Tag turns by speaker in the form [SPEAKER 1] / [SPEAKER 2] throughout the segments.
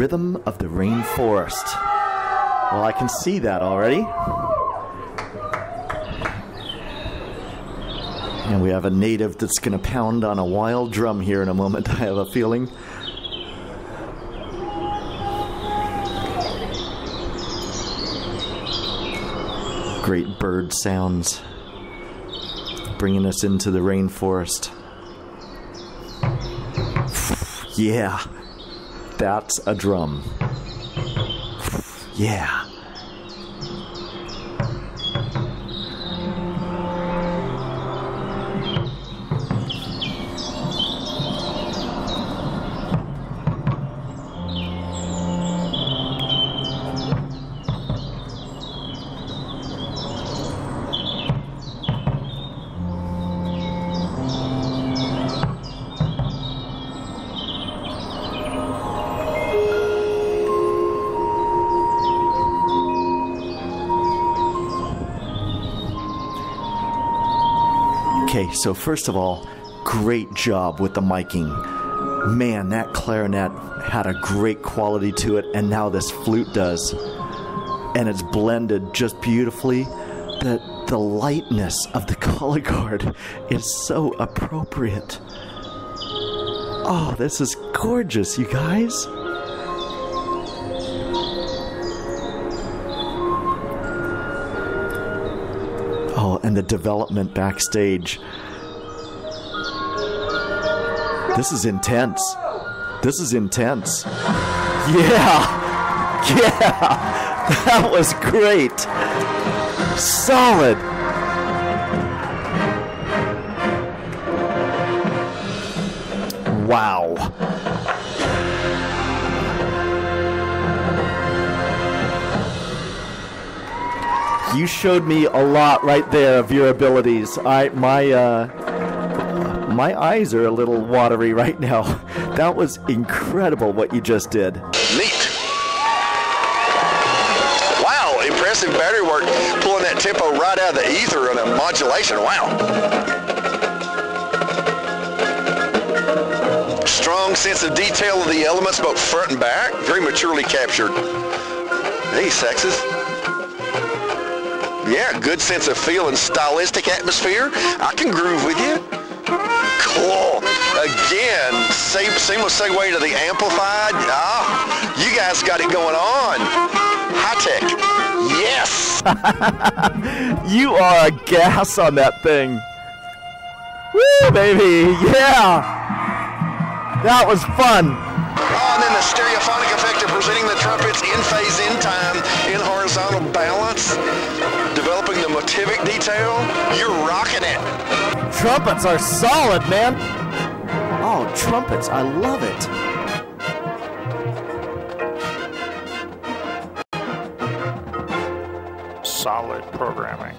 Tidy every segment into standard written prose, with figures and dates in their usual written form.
[SPEAKER 1] rhythm of the rainforest. Well, I can see that already. And we have a native that's going to pound on a wild drum here in a moment, I have a feeling. Great bird sounds bringing us into the rainforest. Yeah, that's a drum. Yeah. Okay, so first of all, great job with the miking. Man, that clarinet had a great quality to it, and now this flute does. And it's blended just beautifully. The lightness of the color guard is so appropriate. Oh, this is gorgeous, you guys. Oh, and the development backstage. This is intense. This is intense. Yeah! Yeah! That was great! Solid! Wow. You showed me a lot right there of your abilities. My eyes are a little watery right now. That was incredible what you just did.
[SPEAKER 2] Neat. Wow, impressive battery work, pulling that tempo right out of the ether on a modulation. Wow. Strong sense of detail of the elements, both front and back. Very maturely captured. Hey, Sexes. Yeah, good sense of feel and stylistic atmosphere. I can groove with you. Cool. Again, seamless segue to the amplified. Ah, you guys got it going on. High tech. Yes.
[SPEAKER 1] You are a gas on that thing. Woo, baby. Yeah. That was fun.
[SPEAKER 2] Oh, and then the stereophonic effect of presenting the trumpets in phase, in time, in horizontal balance, developing the motivic detail. You're rocking it.
[SPEAKER 1] Trumpets are solid, man. Oh, trumpets, I love it.
[SPEAKER 3] Solid programming.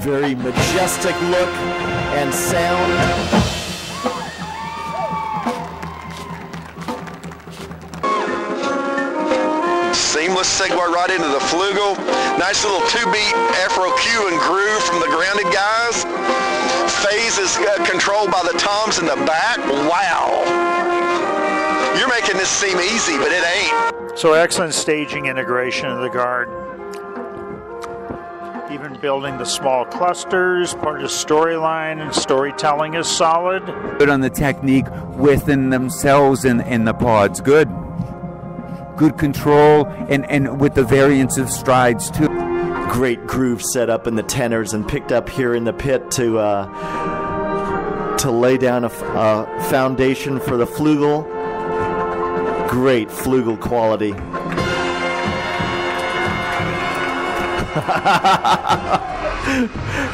[SPEAKER 1] Very majestic look and sound.
[SPEAKER 2] Seamless segue right into the flugel. Nice little two-beat Afro cue and groove from the grounded guys. Phase is controlled by the toms in the back. Wow. You're making this seem easy, but it ain't.
[SPEAKER 3] So excellent staging integration of the guard. Even building the small clusters, part of storyline and storytelling is solid.
[SPEAKER 4] Good on the technique within themselves in the pods. Good control and with the variance of strides too.
[SPEAKER 1] Great groove set up in the tenors and picked up here in the pit to lay down a foundation for the flugel. Great flugel quality.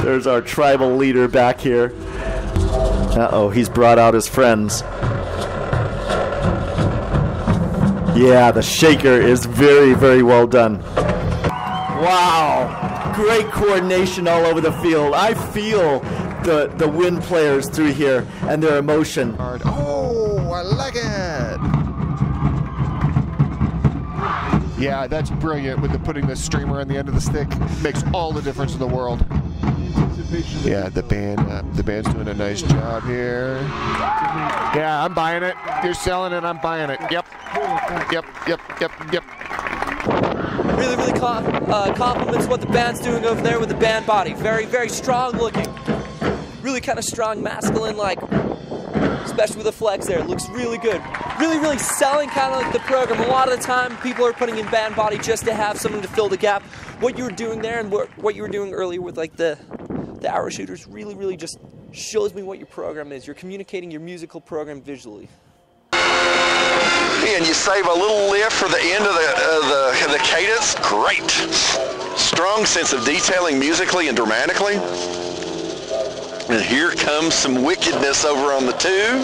[SPEAKER 1] There's our tribal leader back here. Uh-oh, he's brought out his friends. Yeah, the shaker is very, very well done. Wow, great coordination all over the field. I feel the wind players through here and their emotion.
[SPEAKER 5] Oh, I like it. Yeah, that's brilliant with putting the streamer on the end of the stick. Makes all the difference in the world. Yeah, the band's doing a nice job here. Yeah, I'm buying it. You're selling it, I'm buying it. Yep.
[SPEAKER 6] Really, really compliments what the band's doing over there with the band body. Very, very strong looking. Really kind of strong, masculine like. Especially with the flex there, it looks really good. Really, really selling kind of like the program. A lot of the time, people are putting in band body just to have something to fill the gap. What you were doing there and what you were doing earlier with like the arrow shooters really, really just shows me what your program is. You're communicating your musical program visually.
[SPEAKER 2] And you save a little lift for the end of the cadence. Great. Strong sense of detailing musically and dramatically. And here comes some wickedness over on the 2.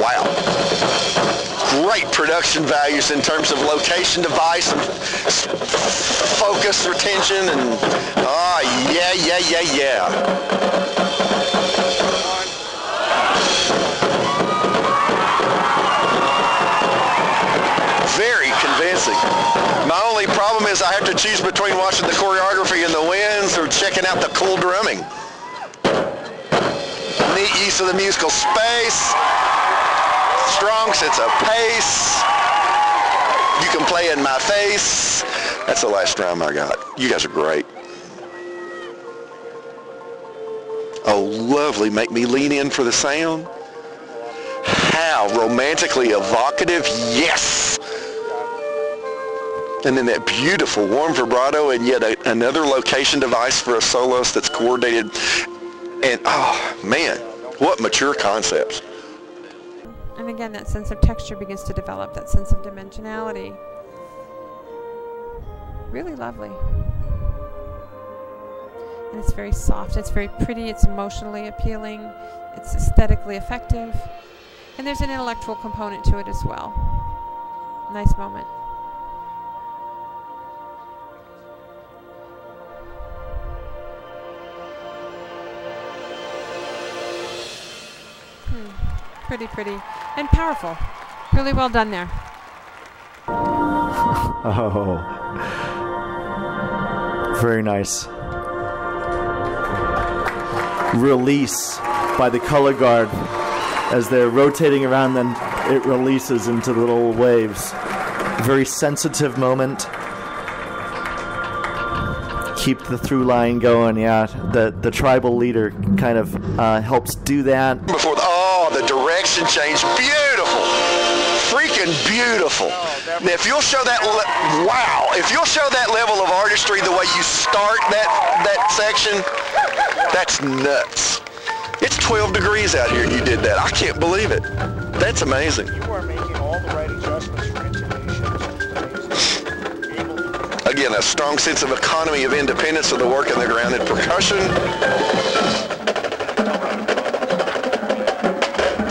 [SPEAKER 2] Wow. Great production values in terms of location device and focus retention and yeah. Very convincing. My only problem is I have to choose between watching the choreography in the winds or checking out the cool drumming. Neat use of the musical space. Strong sense of pace. You can play in my face. That's the last drum I got. You guys are great. Oh, lovely. Make me lean in for the sound. How romantically evocative. Yes. And then that beautiful warm vibrato and yet another location device for a soloist that's coordinated. And oh man, what mature concepts.
[SPEAKER 7] And again, that sense of texture begins to develop, that sense of dimensionality. Really lovely. And it's very soft, it's very pretty, it's emotionally appealing, it's aesthetically effective. And there's an intellectual component to it as well. Nice moment. Pretty. And powerful. Really well done there.
[SPEAKER 1] Oh. Very nice. Release by the color guard. As they're rotating around, then it releases into little waves. Very sensitive moment. Keep the through line going, yeah. The tribal leader kind of helps do that.
[SPEAKER 2] Before the direction change, beautiful, freaking beautiful. Now, if you'll show that, if you'll show that level of artistry the way you start that section, that's nuts. It's 12 degrees out here and you did that. I can't believe it. That's amazing.
[SPEAKER 3] You are making all the right adjustments for intonation.
[SPEAKER 2] Again, a strong sense of economy of independence of the work and the grounded percussion.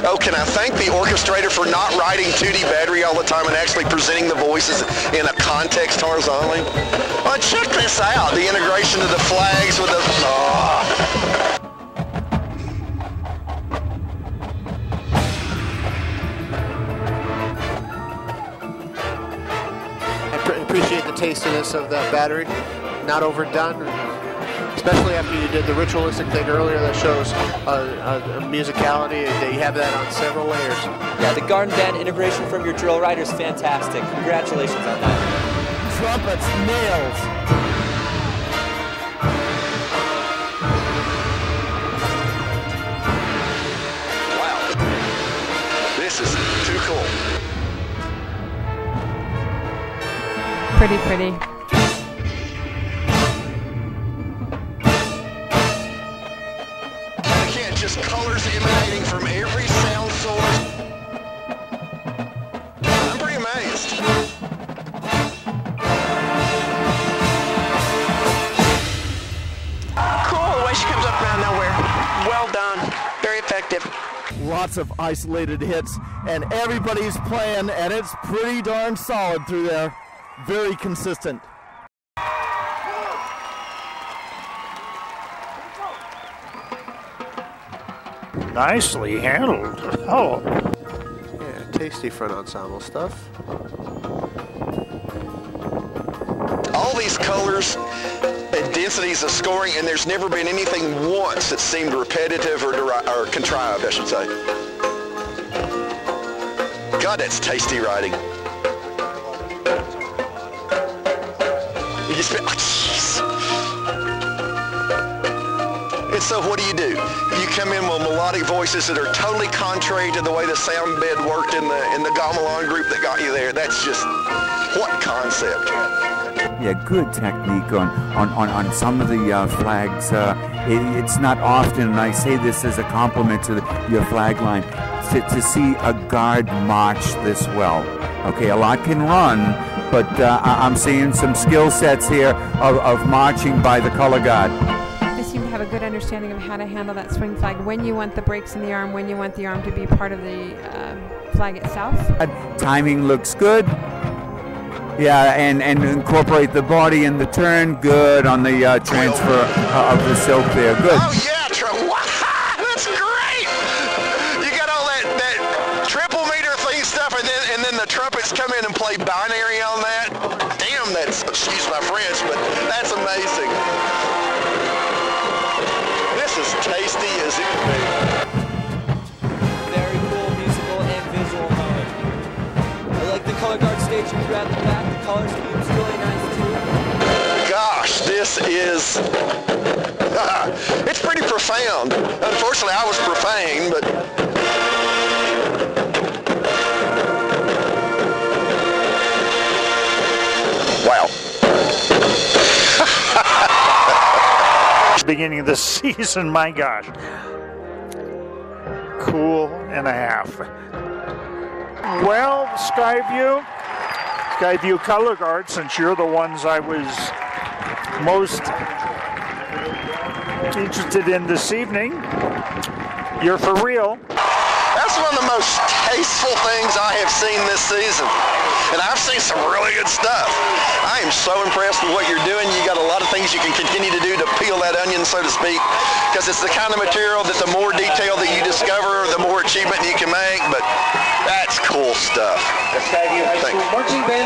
[SPEAKER 2] Oh, can I thank the orchestrator for not riding 2D battery all the time and actually presenting the voices in a context horizontally? Oh, check this out, the integration of the flags with the...
[SPEAKER 8] I appreciate the tastiness of that battery, not overdone. Especially after you did the ritualistic thing earlier that shows musicality, that you have that on several layers.
[SPEAKER 6] Yeah, the garden band integration from your drill rider is fantastic. Congratulations on that.
[SPEAKER 1] Trumpets, nails.
[SPEAKER 2] Wow. This is too cool.
[SPEAKER 7] Pretty.
[SPEAKER 2] Just colors emanating from every sound source. I'm pretty amazed.
[SPEAKER 9] Cool, the way she comes up around nowhere. Well done, very effective.
[SPEAKER 1] Lots of isolated hits, and everybody's playing, and it's pretty darn solid through there. Very consistent.
[SPEAKER 3] Nicely handled. Oh.
[SPEAKER 8] Yeah, tasty front ensemble stuff.
[SPEAKER 2] All these colors and densities of scoring, and there's never been anything once that seemed repetitive or contrived, I should say. God, that's tasty writing. You just, oh, jeez. And so what do? You come in with melodic voices that are totally contrary to the way the sound bed worked in the gamelan group that got you there. That's just, what concept.
[SPEAKER 4] Yeah, good technique on some of the flags. It's not often, and I say this as a compliment to your flag line, to see a guard march this well. Okay, a lot can run, but I'm seeing some skill sets here of marching by the color guard.
[SPEAKER 7] They seem to have a good understanding of how to handle that swing flag, when you want the breaks in the arm, when you want the arm to be part of the flag itself.
[SPEAKER 4] Timing looks good. Yeah, and incorporate the body in the turn. Good on the transfer of the silk there. Good.
[SPEAKER 2] Oh, yeah, that's great. You got all that triple meter thing stuff, and then the trumpets come in and play binary on that. Damn, that's, excuse my French, but that's amazing. This is tasty as it can be.
[SPEAKER 6] Very cool musical and visual moment. I like the color guard staging throughout the back. The color scheme's really nice too.
[SPEAKER 2] Gosh, this is, it's pretty profound. Unfortunately, I was profane, but. Wow.
[SPEAKER 3] Beginning of the season, my gosh. Cool and a half. Well, Skyview Color Guard, since you're the ones I was most interested in this evening, you're for real.
[SPEAKER 2] That's one of the most tasteful things I have seen this season. And I've seen some really good stuff. I am so impressed with what you're doing. You got a lot of things you can continue to do to peel that onion, so to speak, because it's the kind of material that the more detail that you discover, the more achievement you can make. But that's cool stuff.
[SPEAKER 6] Skyview High School marching band.